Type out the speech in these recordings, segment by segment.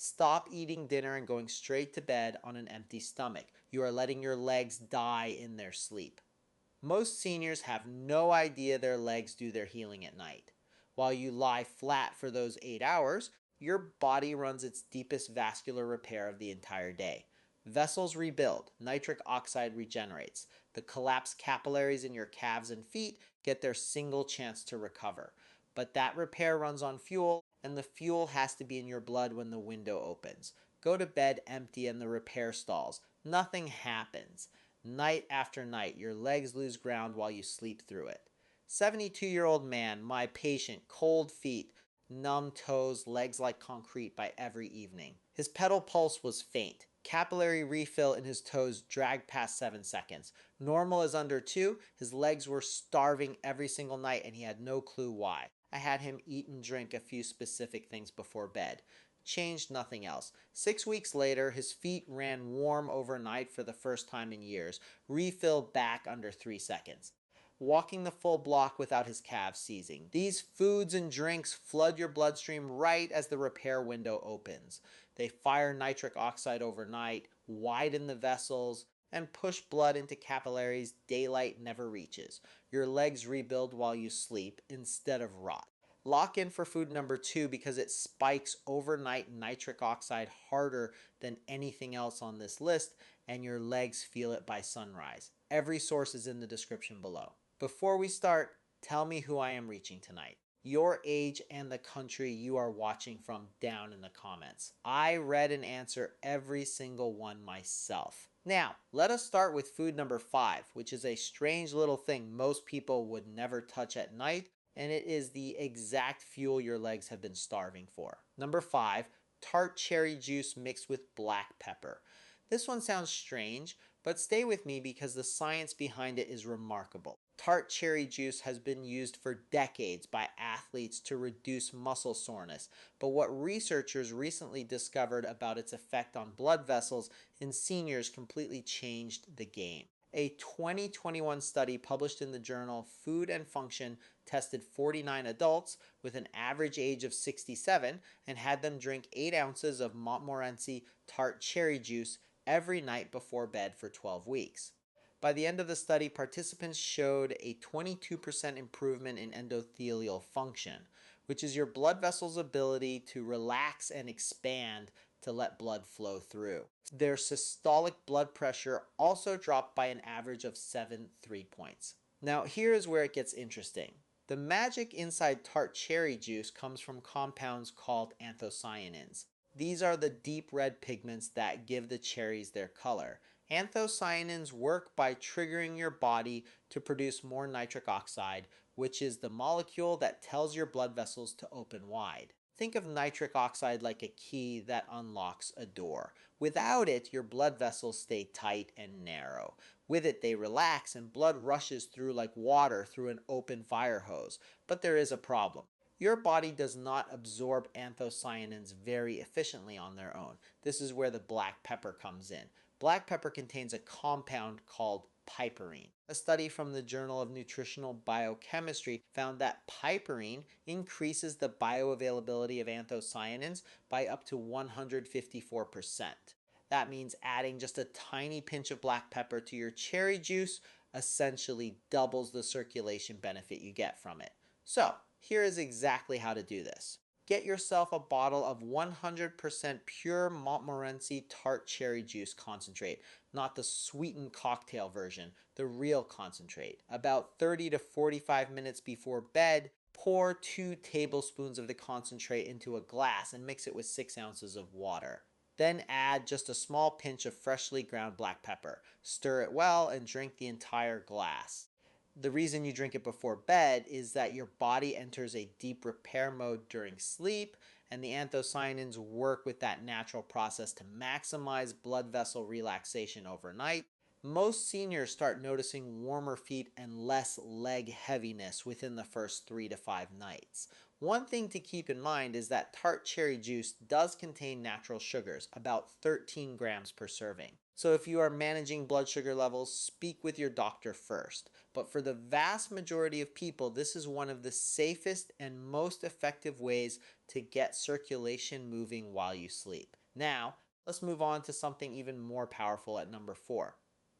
Stop eating dinner and going straight to bed on an empty stomach. You are letting your legs die in their sleep. Most seniors have no idea their legs do their healing at night. While you lie flat for those 8 hours, your body runs its deepest vascular repair of the entire day. Vessels rebuild, nitric oxide regenerates. The collapsed capillaries in your calves and feet get their single chance to recover. But that repair runs on fuel, and the fuel has to be in your blood when the window opens. Go to bed empty and the repair stalls. Nothing happens. Night after night, your legs lose ground while you sleep through it. 72-year-old man, my patient, cold feet, numb toes, legs like concrete by every evening. His pedal pulse was faint. Capillary refill in his toes dragged past 7 seconds. Normal is under 2. His legs were starving every single night and he had no clue why. I had him eat and drink a few specific things before bed. Changed nothing else. 6 weeks later, his feet ran warm overnight for the first time in years. Refill back under 3 seconds. Walking the full block without his calves seizing. These foods and drinks flood your bloodstream right as the repair window opens. They fire nitric oxide overnight, widen the vessels, and push blood into capillaries daylight never reaches. Your legs rebuild while you sleep instead of rot. Lock in for food number 2 because it spikes overnight nitric oxide harder than anything else on this list, and your legs feel it by sunrise. Every source is in the description below. Before we start, tell me who I am reaching tonight. Your age and the country you are watching from down in the comments. I read and answer every single one myself. Now, let us start with food number 5, which is a strange little thing most people would never touch at night, and it is the exact fuel your legs have been starving for. Number 5, tart cherry juice mixed with black pepper. This one sounds strange, but stay with me because the science behind it is remarkable. Tart cherry juice has been used for decades by athletes to reduce muscle soreness, but what researchers recently discovered about its effect on blood vessels in seniors completely changed the game. A 2021 study published in the journal Food and Function tested 49 adults with an average age of 67 and had them drink 8 ounces of Montmorency tart cherry juice every night before bed for 12 weeks. By the end of the study, participants showed a 22% improvement in endothelial function, which is your blood vessel's ability to relax and expand to let blood flow through. Their systolic blood pressure also dropped by an average of 7 points. Now, here is where it gets interesting. The magic inside tart cherry juice comes from compounds called anthocyanins. These are the deep red pigments that give the cherries their color. Anthocyanins work by triggering your body to produce more nitric oxide, which is the molecule that tells your blood vessels to open wide. Think of nitric oxide like a key that unlocks a door. Without it, your blood vessels stay tight and narrow. With it, they relax and blood rushes through like water through an open fire hose. But there is a problem. Your body does not absorb anthocyanins very efficiently on their own. This is where the black pepper comes in. Black pepper contains a compound called piperine. A study from the Journal of Nutritional Biochemistry found that piperine increases the bioavailability of anthocyanins by up to 154%. That means adding just a tiny pinch of black pepper to your cherry juice essentially doubles the circulation benefit you get from it. So, here is exactly how to do this. Get yourself a bottle of 100% pure Montmorency tart cherry juice concentrate, not the sweetened cocktail version, the real concentrate. About 30 to 45 minutes before bed, pour 2 tablespoons of the concentrate into a glass and mix it with 6 ounces of water. Then add just a small pinch of freshly ground black pepper. Stir it well and drink the entire glass. The reason you drink it before bed is that your body enters a deep repair mode during sleep, and the anthocyanins work with that natural process to maximize blood vessel relaxation overnight. Most seniors start noticing warmer feet and less leg heaviness within the first 3 to 5 nights. One thing to keep in mind is that tart cherry juice does contain natural sugars, about 13 grams per serving. So if you are managing blood sugar levels, speak with your doctor first. But for the vast majority of people, this is one of the safest and most effective ways to get circulation moving while you sleep. Now, let's move on to something even more powerful at number 4.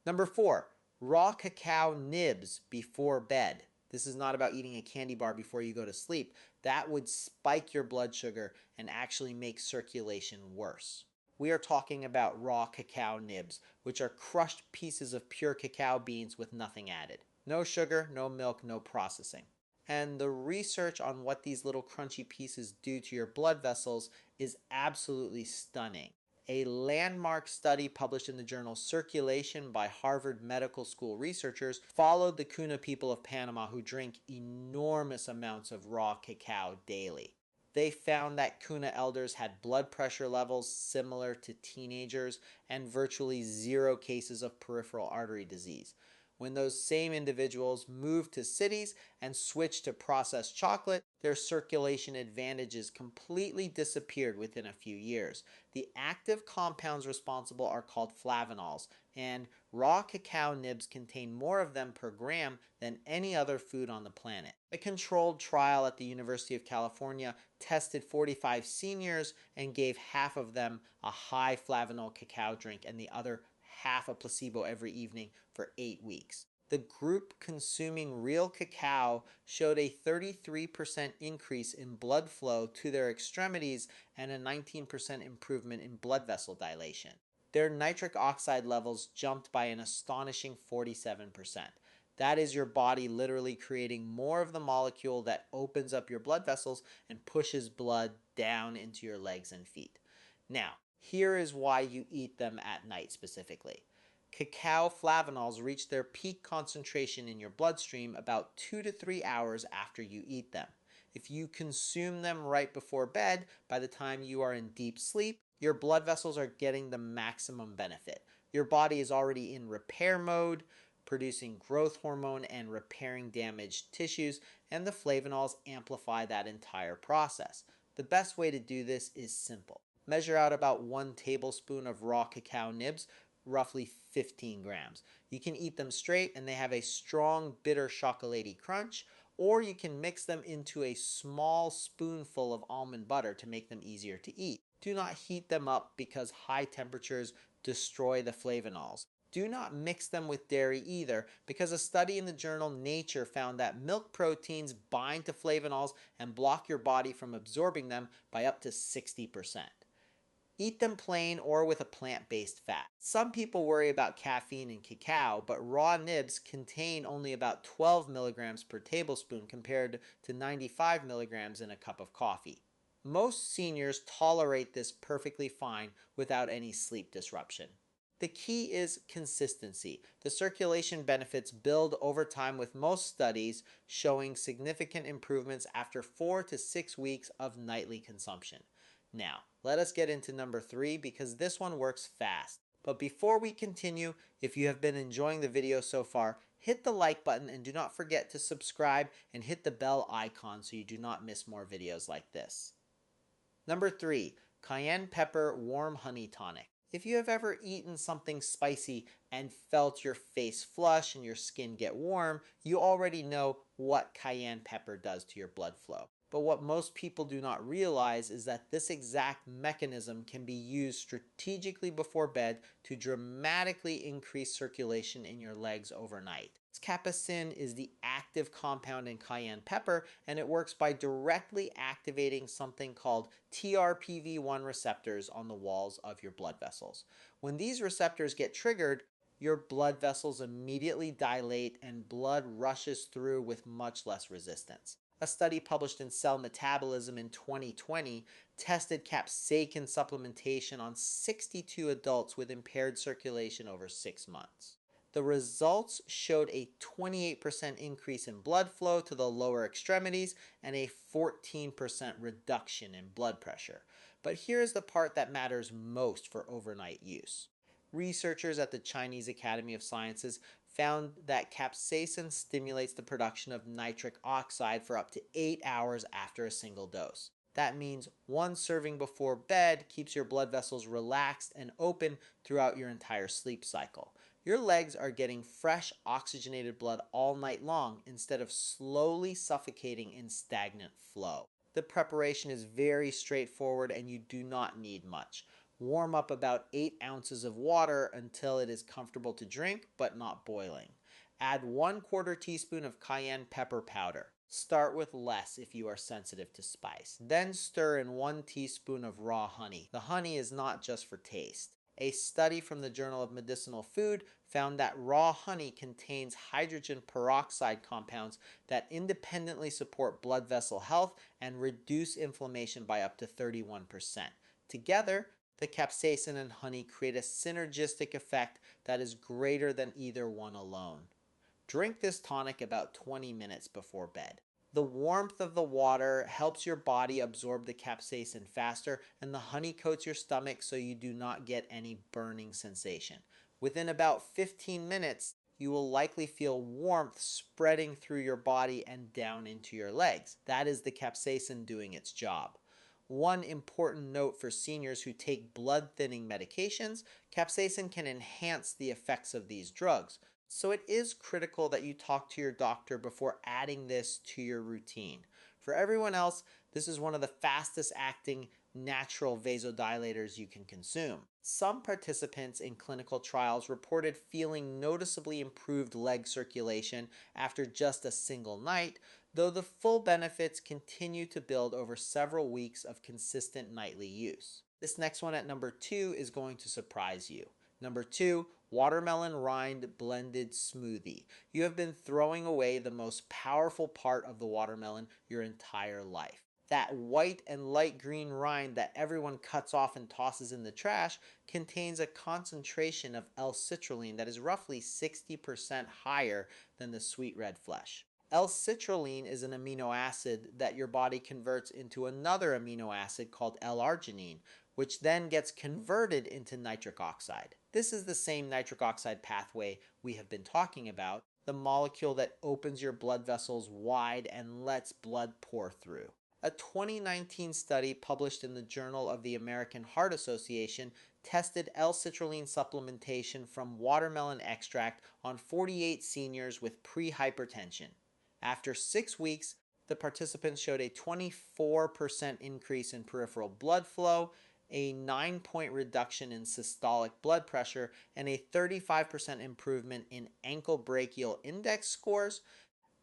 Number 4, raw cacao nibs before bed. This is not about eating a candy bar before you go to sleep. That would spike your blood sugar and actually make circulation worse. We are talking about raw cacao nibs, which are crushed pieces of pure cacao beans with nothing added. No sugar, no milk, no processing. And the research on what these little crunchy pieces do to your blood vessels is absolutely stunning. A landmark study published in the journal Circulation by Harvard Medical School researchers followed the Cuna people of Panama who drink enormous amounts of raw cacao daily. They found that Cuna elders had blood pressure levels similar to teenagers and virtually zero cases of peripheral artery disease. When those same individuals moved to cities and switched to processed chocolate, their circulation advantages completely disappeared within a few years. The active compounds responsible are called flavanols, and raw cacao nibs contain more of them per gram than any other food on the planet. A controlled trial at the University of California tested 45 seniors and gave half of them a high flavanol cacao drink and the other half a placebo every evening for 8 weeks. The group consuming real cacao showed a 33% increase in blood flow to their extremities and a 19% improvement in blood vessel dilation. Their nitric oxide levels jumped by an astonishing 47%. That is your body literally creating more of the molecule that opens up your blood vessels and pushes blood down into your legs and feet. Now, here is why you eat them at night specifically. Cacao flavanols reach their peak concentration in your bloodstream about 2 to 3 hours after you eat them. If you consume them right before bed, by the time you are in deep sleep, your blood vessels are getting the maximum benefit. Your body is already in repair mode, producing growth hormone and repairing damaged tissues, and the flavanols amplify that entire process. The best way to do this is simple. Measure out about 1 tablespoon of raw cacao nibs, roughly 15 grams. You can eat them straight and they have a strong bitter chocolatey crunch, or you can mix them into a small spoonful of almond butter to make them easier to eat. Do not heat them up because high temperatures destroy the flavanols. Do not mix them with dairy either because a study in the journal Nature found that milk proteins bind to flavanols and block your body from absorbing them by up to 60%. Eat them plain or with a plant-based fat. Some people worry about caffeine in cacao, but raw nibs contain only about 12 milligrams per tablespoon compared to 95 milligrams in a cup of coffee. Most seniors tolerate this perfectly fine without any sleep disruption. The key is consistency. The circulation benefits build over time with most studies showing significant improvements after 4 to 6 weeks of nightly consumption. Now, let us get into number 3 because this one works fast. But before we continue, if you have been enjoying the video so far, hit the like button and do not forget to subscribe and hit the bell icon so you do not miss more videos like this. Number 3, cayenne pepper warm honey tonic. If you have ever eaten something spicy and felt your face flush and your skin get warm, you already know what cayenne pepper does to your blood flow. But what most people do not realize is that this exact mechanism can be used strategically before bed to dramatically increase circulation in your legs overnight. Capsaicin is the active compound in cayenne pepper, and it works by directly activating something called TRPV1 receptors on the walls of your blood vessels. When these receptors get triggered, your blood vessels immediately dilate and blood rushes through with much less resistance. A study published in Cell Metabolism in 2020 tested capsaicin supplementation on 62 adults with impaired circulation over 6 months. The results showed a 28% increase in blood flow to the lower extremities and a 14% reduction in blood pressure. But here's the part that matters most for overnight use. Researchers at the Chinese Academy of Sciences found that capsaicin stimulates the production of nitric oxide for up to 8 hours after a single dose. That means one serving before bed keeps your blood vessels relaxed and open throughout your entire sleep cycle. Your legs are getting fresh oxygenated blood all night long instead of slowly suffocating in stagnant flow. The preparation is very straightforward and you do not need much. Warm up about 8 ounces of water until it is comfortable to drink but not boiling. Add 1/4 teaspoon of cayenne pepper powder. Start with less if you are sensitive to spice. Then stir in 1 teaspoon of raw honey. The honey is not just for taste. A study from the Journal of Medicinal Food found that raw honey contains hydrogen peroxide compounds that independently support blood vessel health and reduce inflammation by up to 31%. Together, the capsaicin and honey create a synergistic effect that is greater than either one alone. Drink this tonic about 20 minutes before bed. The warmth of the water helps your body absorb the capsaicin faster, and the honey coats your stomach so you do not get any burning sensation. Within about 15 minutes, you will likely feel warmth spreading through your body and down into your legs. That is the capsaicin doing its job. One important note for seniors who take blood thinning medications: capsaicin can enhance the effects of these drugs. So it is critical that you talk to your doctor before adding this to your routine. For everyone else, this is one of the fastest acting natural vasodilators you can consume. Some participants in clinical trials reported feeling noticeably improved leg circulation after just a single night, though the full benefits continue to build over several weeks of consistent nightly use. This next one at number 2 is going to surprise you. Number 2, watermelon rind blended smoothie. You have been throwing away the most powerful part of the watermelon your entire life. That white and light green rind that everyone cuts off and tosses in the trash contains a concentration of L-citrulline that is roughly 60% higher than the sweet red flesh. L-citrulline is an amino acid that your body converts into another amino acid called L-arginine, which then gets converted into nitric oxide. This is the same nitric oxide pathway we have been talking about, the molecule that opens your blood vessels wide and lets blood pour through. A 2019 study published in the Journal of the American Heart Association tested L-citrulline supplementation from watermelon extract on 48 seniors with pre-hypertension. After 6 weeks, the participants showed a 24% increase in peripheral blood flow, a 9-point reduction in systolic blood pressure, and a 35% improvement in ankle brachial index scores,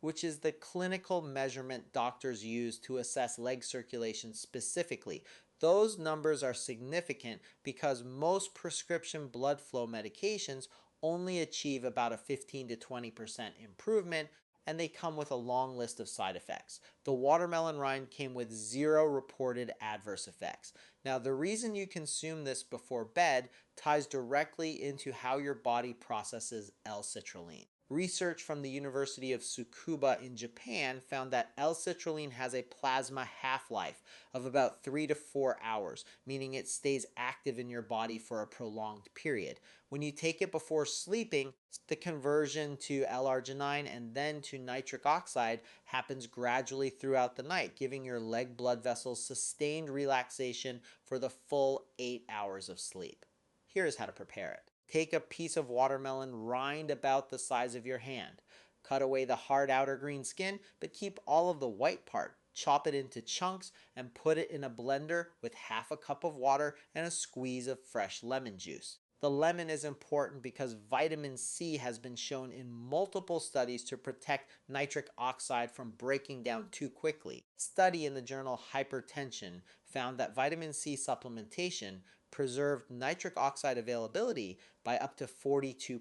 which is the clinical measurement doctors use to assess leg circulation specifically. Those numbers are significant because most prescription blood flow medications only achieve about a 15 to 20% improvement, and they come with a long list of side effects. The watermelon rind came with 0 reported adverse effects. Now, the reason you consume this before bed ties directly into how your body processes L-citrulline. Research from the University of Tsukuba in Japan found that L-citrulline has a plasma half-life of about 3 to 4 hours, meaning it stays active in your body for a prolonged period. When you take it before sleeping, the conversion to L-arginine and then to nitric oxide happens gradually throughout the night, giving your leg blood vessels sustained relaxation for the full 8 hours of sleep. Here is how to prepare it. Take a piece of watermelon rind about the size of your hand. Cut away the hard outer green skin, but keep all of the white part. Chop it into chunks and put it in a blender with half a cup of water and a squeeze of fresh lemon juice. The lemon is important because vitamin C has been shown in multiple studies to protect nitric oxide from breaking down too quickly. A study in the journal Hypertension found that vitamin C supplementation preserved nitric oxide availability by up to 42%.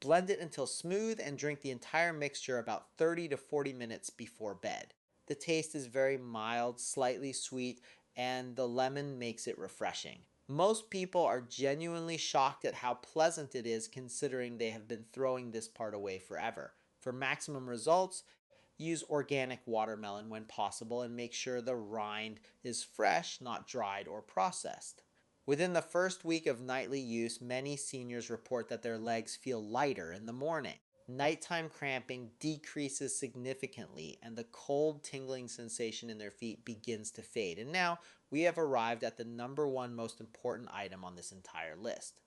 Blend it until smooth and drink the entire mixture about 30 to 40 minutes before bed. The taste is very mild, slightly sweet, and the lemon makes it refreshing. Most people are genuinely shocked at how pleasant it is considering they have been throwing this part away forever. For maximum results, use organic watermelon when possible and make sure the rind is fresh, not dried or processed. Within the first week of nightly use, many seniors report that their legs feel lighter in the morning. Nighttime cramping decreases significantly and the cold tingling sensation in their feet begins to fade. And now we have arrived at the number one most important item on this entire list.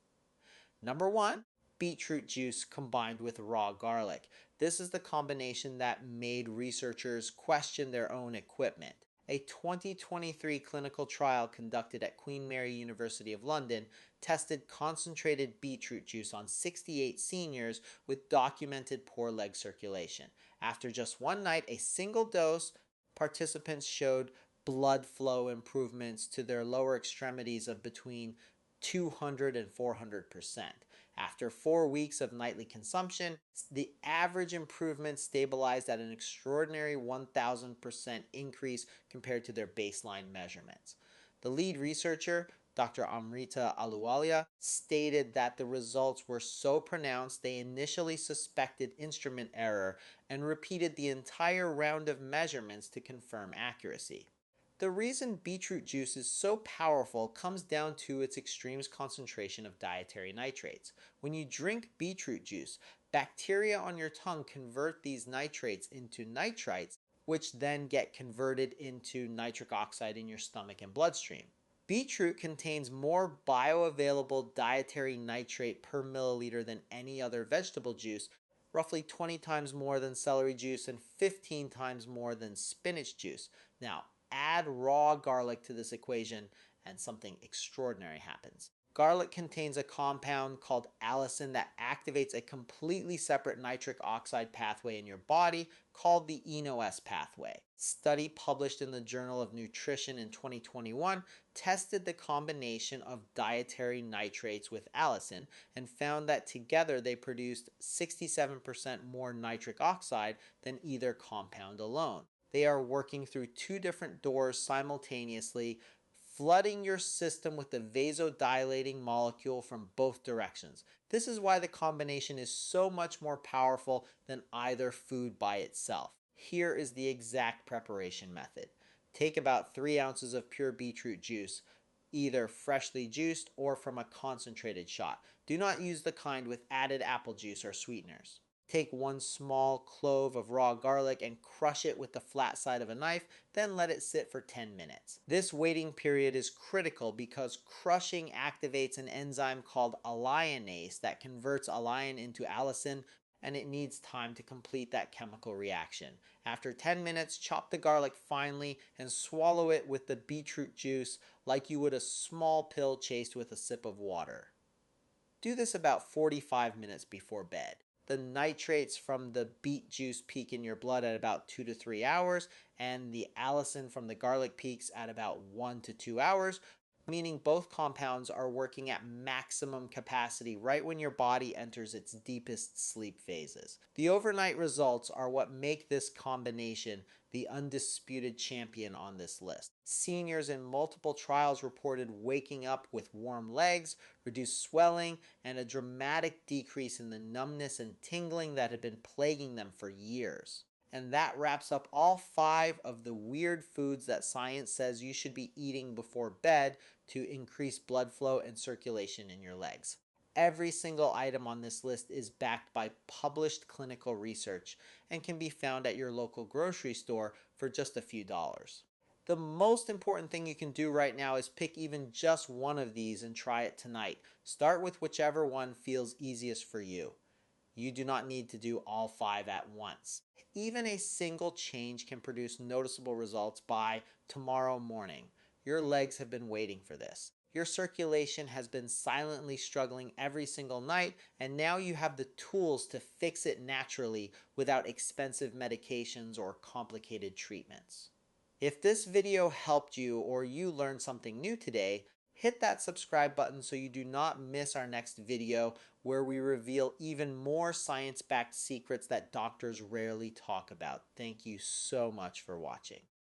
Number one, beetroot juice combined with raw garlic. This is the combination that made researchers question their own equipment. A 2023 clinical trial conducted at Queen Mary University of London tested concentrated beetroot juice on 68 seniors with documented poor leg circulation. After just one night, a single dose, participants showed blood flow improvements to their lower extremities of between 200 and 400%. After 4 weeks of nightly consumption, the average improvement stabilized at an extraordinary 1,000% increase compared to their baseline measurements. The lead researcher, Dr. Amrita Ahluwalia, stated that the results were so pronounced they initially suspected instrument error and repeated the entire round of measurements to confirm accuracy. The reason beetroot juice is so powerful comes down to its extreme concentration of dietary nitrates. When you drink beetroot juice, bacteria on your tongue convert these nitrates into nitrites, which then get converted into nitric oxide in your stomach and bloodstream. Beetroot contains more bioavailable dietary nitrate per milliliter than any other vegetable juice, roughly 20 times more than celery juice and 15 times more than spinach juice. Now, add raw garlic to this equation and something extraordinary happens. Garlic contains a compound called allicin that activates a completely separate nitric oxide pathway in your body called the ENOS pathway. Study published in the Journal of Nutrition in 2021 tested the combination of dietary nitrates with allicin and found that together they produced 67% more nitric oxide than either compound alone. They are working through two different doors simultaneously, flooding your system with the vasodilating molecule from both directions. This is why the combination is so much more powerful than either food by itself. Here is the exact preparation method. Take about 3 ounces of pure beetroot juice, either freshly juiced or from a concentrated shot. Do not use the kind with added apple juice or sweeteners. Take 1 small clove of raw garlic and crush it with the flat side of a knife, then let it sit for 10 minutes. This waiting period is critical because crushing activates an enzyme called alliinase that converts alliin into allicin, and it needs time to complete that chemical reaction. After 10 minutes, chop the garlic finely and swallow it with the beetroot juice like you would a small pill chased with a sip of water. Do this about 45 minutes before bed. The nitrates from the beet juice peak in your blood at about 2 to 3 hours, and the allicin from the garlic peaks at about 1 to 2 hours, meaning both compounds are working at maximum capacity right when your body enters its deepest sleep phases. The overnight results are what make this combination the undisputed champion on this list. Seniors in multiple trials reported waking up with warm legs, reduced swelling, and a dramatic decrease in the numbness and tingling that had been plaguing them for years. And that wraps up all 5 of the weird foods that science says you should be eating before bed to increase blood flow and circulation in your legs. Every single item on this list is backed by published clinical research and can be found at your local grocery store for just a few dollars. The most important thing you can do right now is pick even just one of these and try it tonight. Start with whichever one feels easiest for you. You do not need to do all 5 at once. Even a single change can produce noticeable results by tomorrow morning. Your legs have been waiting for this. Your circulation has been silently struggling every single night, and now you have the tools to fix it naturally without expensive medications or complicated treatments. If this video helped you or you learned something new today, hit that subscribe button so you do not miss our next video where we reveal even more science-backed secrets that doctors rarely talk about. Thank you so much for watching.